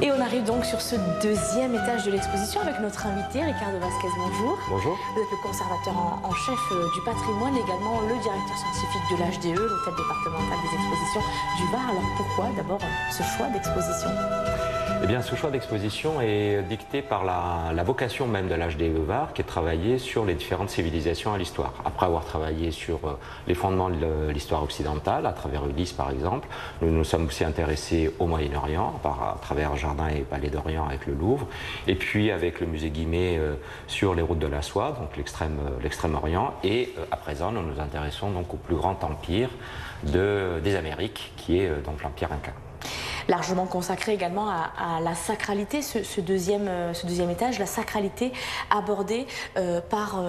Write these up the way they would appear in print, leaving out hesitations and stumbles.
Et on arrive donc sur ce deuxième étage de l'exposition avec notre invité, Ricardo Vasquez, bonjour. Bonjour. Vous êtes le conservateur en chef du patrimoine, également le directeur scientifique de l'HDE, l'hôtel départemental des expositions du Var. Alors pourquoi d'abord ce choix d'exposition? Eh bien, ce choix d'exposition est dicté par la vocation même de l'HDE Var, qui est de travailler sur les différentes civilisations à l'histoire. Après avoir travaillé sur les fondements de l'histoire occidentale, à travers Ulysse par exemple, nous nous sommes aussi intéressés au Moyen-Orient, à travers Jardin et Palais d'Orient avec le Louvre, et puis avec le musée Guimet sur les routes de la soie, donc l'extrême-orient, et à présent nous nous intéressons donc au plus grand empire des Amériques, qui est donc l'Empire Inca. Largement consacré également à la sacralité, ce deuxième étage, la sacralité abordée par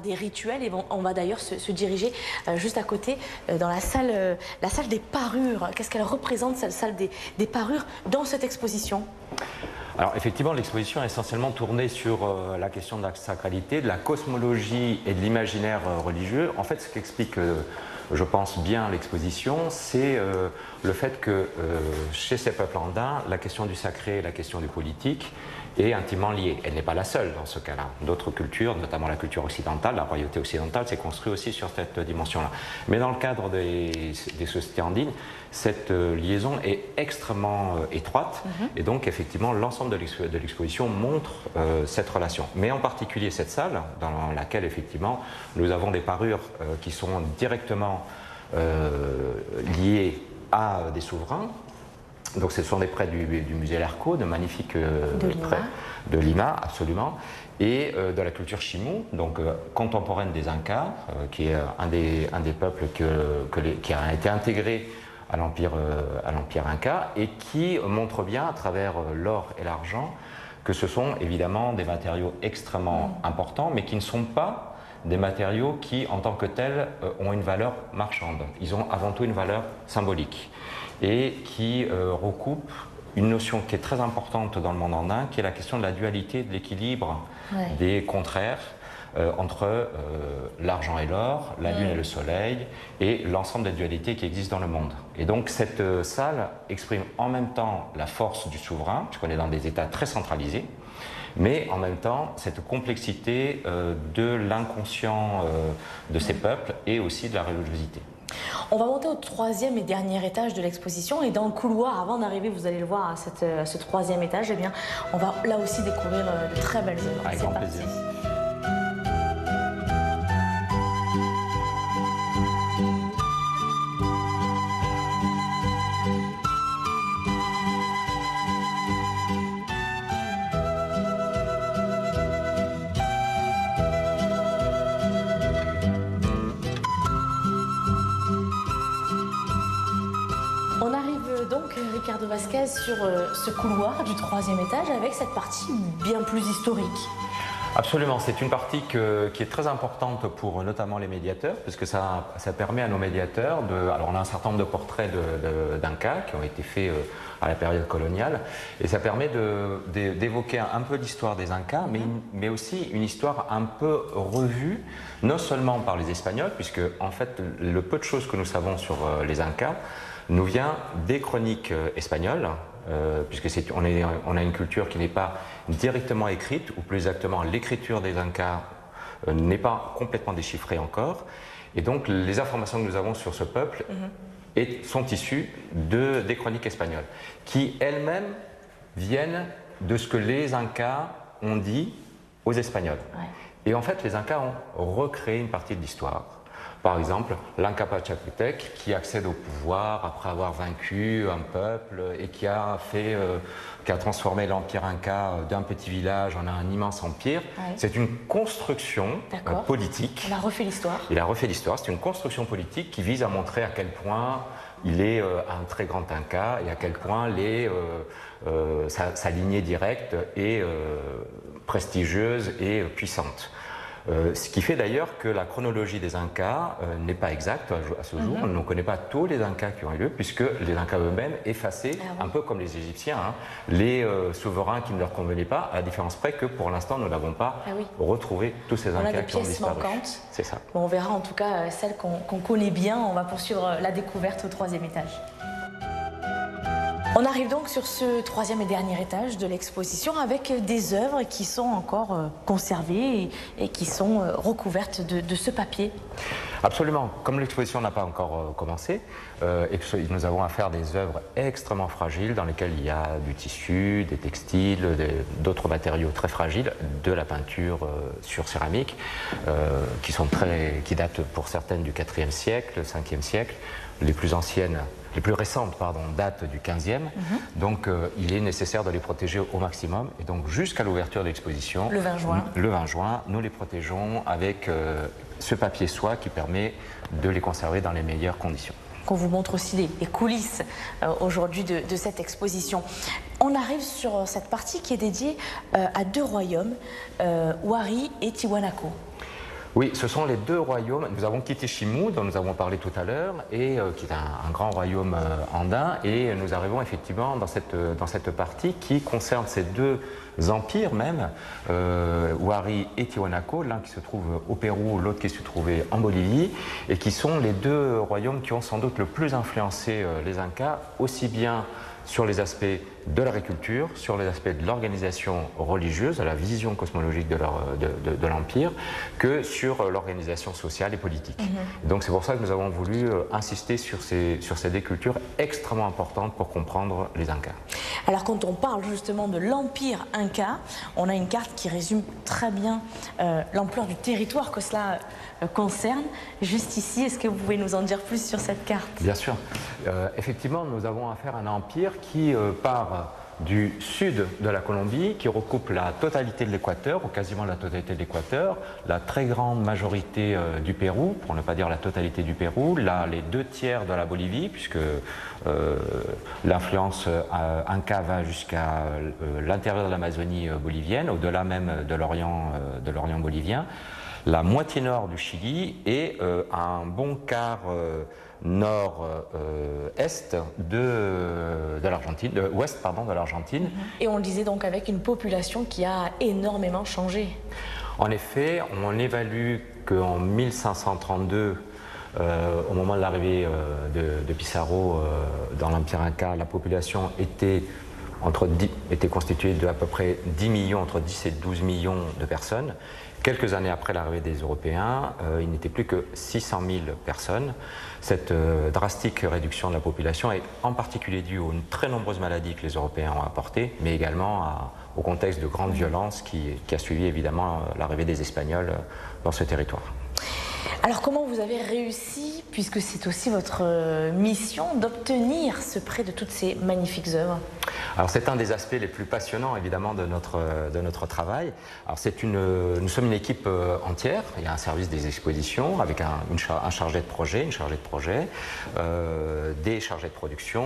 des rituels. Et on va d'ailleurs se diriger juste à côté dans la salle des parures. Qu'est-ce qu'elle représente, cette salle des parures, dans cette exposition? Alors effectivement, l'exposition est essentiellement tournée sur la question de la sacralité, de la cosmologie et de l'imaginaire religieux. En fait, ce qu'explique, je pense, bien l'exposition, c'est le fait que chez ces peuples andins, la question du sacré et la question du politique est intimement liée. Elle n'est pas la seule dans ce cas-là. D'autres cultures, notamment la culture occidentale, la royauté occidentale, s'est construite aussi sur cette dimension-là. Mais dans le cadre des sociétés andines, cette liaison est extrêmement étroite, et donc effectivement l'ensemble de l'exposition montre cette relation. Mais en particulier cette salle, dans laquelle effectivement nous avons des parures qui sont directement liées à des souverains. Donc ce sont des prêts du musée Lerco, de magnifiques prêts de Lima, absolument, et de la culture Chimú, donc contemporaine des Incas, qui est un des peuples qui a été intégré à l'Empire Inca, et qui montre bien à travers l'or et l'argent que ce sont évidemment des matériaux extrêmement importants, mais qui ne sont pas des matériaux qui, en tant que tels, ont une valeur marchande. Ils ont avant tout une valeur symbolique, et qui recoupent une notion qui est très importante dans le monde andin, qui est la question de la dualité, de l'équilibre des contraires entre l'argent et l'or, la lune et le soleil, et l'ensemble des dualités qui existent dans le monde. Et donc cette salle exprime en même temps la force du souverain, puisqu'on est dans des États très centralisés, mais en même temps cette complexité de l'inconscient de ces peuples et aussi de la religiosité. On va monter au troisième et dernier étage de l'exposition, et dans le couloir, avant d'arriver, vous allez le voir, à ce troisième étage, eh bien, on va là aussi découvrir de très belles œuvres. Avec grand plaisir. On arrive donc, Ricardo Vasquez, sur ce couloir du troisième étage avec cette partie bien plus historique. Absolument, c'est une partie qui est très importante pour notamment les médiateurs, puisque ça permet à nos médiateurs alors on a un certain nombre de portraits d'Incas qui ont été faits à la période coloniale, et ça permet d'évoquer un peu l'histoire des Incas, mais aussi une histoire un peu revue, non seulement par les Espagnols, puisque en fait le peu de choses que nous savons sur les Incas nous vient des chroniques espagnoles, puisque on a une culture qui n'est pas directement écrite, ou plus exactement l'écriture des Incas n'est pas complètement déchiffrée encore, et donc les informations que nous avons sur ce peuple sont issues des chroniques espagnoles, qui elles-mêmes viennent de ce que les Incas ont dit aux Espagnols. Et en fait les Incas ont recréé une partie de l'histoire. Par exemple, l'Inca Pachacutec, qui accède au pouvoir après avoir vaincu un peuple et qui a transformé l'Empire Inca d'un petit village en un immense empire. C'est une construction politique. Il a refait l'histoire. Il a refait l'histoire. C'est une construction politique qui vise à montrer à quel point il est un très grand Inca et à quel point sa lignée directe est prestigieuse et puissante. Ce qui fait d'ailleurs que la chronologie des Incas n'est pas exacte à ce jour. On ne connaît pas tous les Incas qui ont eu lieu, puisque les Incas eux-mêmes effaçaient, un peu comme les Égyptiens, les souverains qui ne leur convenaient pas, à la différence près que pour l'instant nous n'avons pas retrouvé tous ces Incas qui ont disparu. C'est ça. Bon, on verra en tout cas celles qu'on connaît bien. On va poursuivre la découverte au troisième étage. On arrive donc sur ce troisième et dernier étage de l'exposition avec des œuvres qui sont encore conservées et qui sont recouvertes de ce papier. Absolument. Comme l'exposition n'a pas encore commencé, et que nous avons affaire à des œuvres extrêmement fragiles dans lesquelles il y a du tissu, des textiles, d'autres matériaux très fragiles, de la peinture sur céramique, qui datent pour certaines du IVe siècle, 5e siècle, les plus anciennes. Les plus récentes, datent du 15e, donc il est nécessaire de les protéger au maximum. Et donc jusqu'à l'ouverture de l'exposition, le 20 juin, nous les protégeons avec ce papier soie qui permet de les conserver dans les meilleures conditions. Qu'on vous montre aussi les coulisses aujourd'hui de cette exposition. On arrive sur cette partie qui est dédiée à deux royaumes, Wari et Tiwanaku. Oui, ce sont les deux royaumes. Nous avons Kitishimu, dont nous avons parlé tout à l'heure, et qui est un grand royaume andin. Et nous arrivons effectivement dans cette partie qui concerne ces deux empires même, Wari et Tiwanaku, l'un qui se trouve au Pérou, l'autre qui se trouvait en Bolivie, et qui sont les deux royaumes qui ont sans doute le plus influencé les Incas, aussi bien sur les aspects de l'agriculture, sur les aspects de l'organisation religieuse, de la vision cosmologique de l'Empire, que sur l'organisation sociale et politique. Donc c'est pour ça que nous avons voulu insister sur ces deux cultures extrêmement importantes pour comprendre les Incas. Alors quand on parle justement de l'Empire Inca, on a une carte qui résume très bien l'ampleur du territoire que cela concerne. Juste ici, est-ce que vous pouvez nous en dire plus sur cette carte? Bien sûr. Effectivement, nous avons affaire à un empire qui part du sud de la Colombie, qui recoupe la totalité de l'Équateur, ou quasiment la totalité de l'Équateur, la très grande majorité du Pérou, pour ne pas dire la totalité du Pérou, là les 2/3 de la Bolivie, puisque l'influence Inca va jusqu'à l'intérieur de l'Amazonie bolivienne, au-delà même de l'Orient bolivien, la moitié nord du Chili et un bon quart nord-est de l'Argentine, ouest de l'Argentine. Et on le disait donc avec une population qui a énormément changé. En effet, on évalue qu'en 1532, au moment de l'arrivée de Pizarro dans l'Empire Inca, la population était constituée de à peu près 10 millions, entre 10 et 12 millions de personnes. Quelques années après l'arrivée des Européens, il n'était plus que 600 000 personnes. Cette drastique réduction de la population est en particulier due aux très nombreuses maladies que les Européens ont apportées, mais également au contexte de grande violence qui a suivi évidemment l'arrivée des Espagnols dans ce territoire. Alors comment vous avez réussi, puisque c'est aussi votre mission, d'obtenir ce prêt de toutes ces magnifiques œuvres? Alors c'est un des aspects les plus passionnants évidemment de notre travail. Alors nous sommes une équipe entière, il y a un service des expositions avec un chargé de projet, des chargés de production,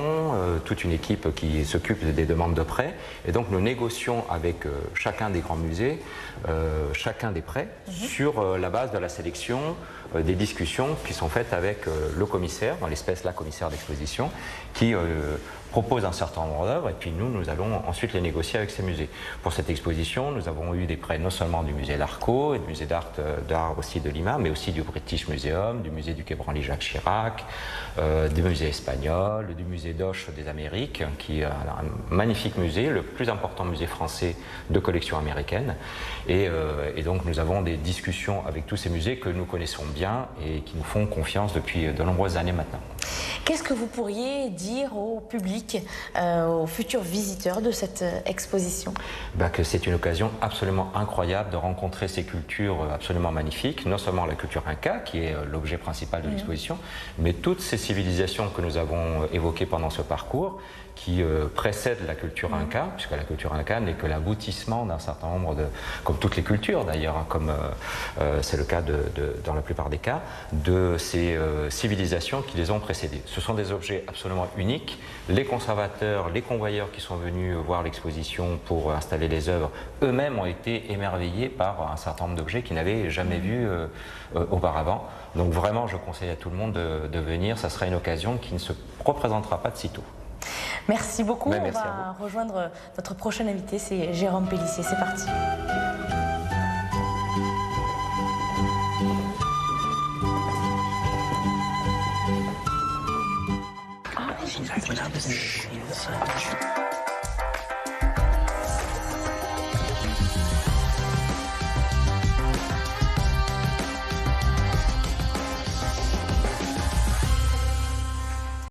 toute une équipe qui s'occupe des demandes de prêts. Et donc nous négocions avec chacun des grands musées, chacun des prêts, sur la base de la sélection, des discussions qui sont faites avec le commissaire, dans l'espèce la commissaire d'exposition, qui propose un certain nombre d'œuvres et puis nous allons ensuite les négocier avec ces musées. Pour cette exposition, nous avons eu des prêts non seulement du musée d'Arco et du musée d'art aussi de Lima, mais aussi du British Museum, du musée du Quai Branly Jacques Chirac, du musée espagnol, du musée d'Auch des Amériques, qui est un magnifique musée, le plus important musée français de collection américaine. Et donc nous avons des discussions avec tous ces musées que nous connaissons bien et qui nous font confiance depuis de nombreuses années maintenant. Qu'est-ce que vous pourriez dire au public, aux futurs visiteurs de cette exposition? Que c'est une occasion absolument incroyable de rencontrer ces cultures absolument magnifiques, non seulement la culture Inca, qui est l'objet principal de l'exposition, mais toutes ces civilisations que nous avons évoquées pendant ce parcours, qui précèdent la culture Inca, puisque la culture Inca n'est que l'aboutissement d'un certain nombre comme toutes les cultures d'ailleurs, hein, comme c'est le cas dans la plupart des cas, de ces civilisations qui les ont précédées. Ce sont des objets absolument uniques. Les conservateurs, les convoyeurs qui sont venus voir l'exposition pour installer les œuvres, eux-mêmes ont été émerveillés par un certain nombre d'objets qu'ils n'avaient jamais vus auparavant. Donc vraiment, je conseille à tout le monde de venir. Ça sera une occasion qui ne se représentera pas de sitôt. Merci beaucoup. Merci on va rejoindre notre prochain invité, c'est Jérôme Pellissier. C'est parti. when I was in the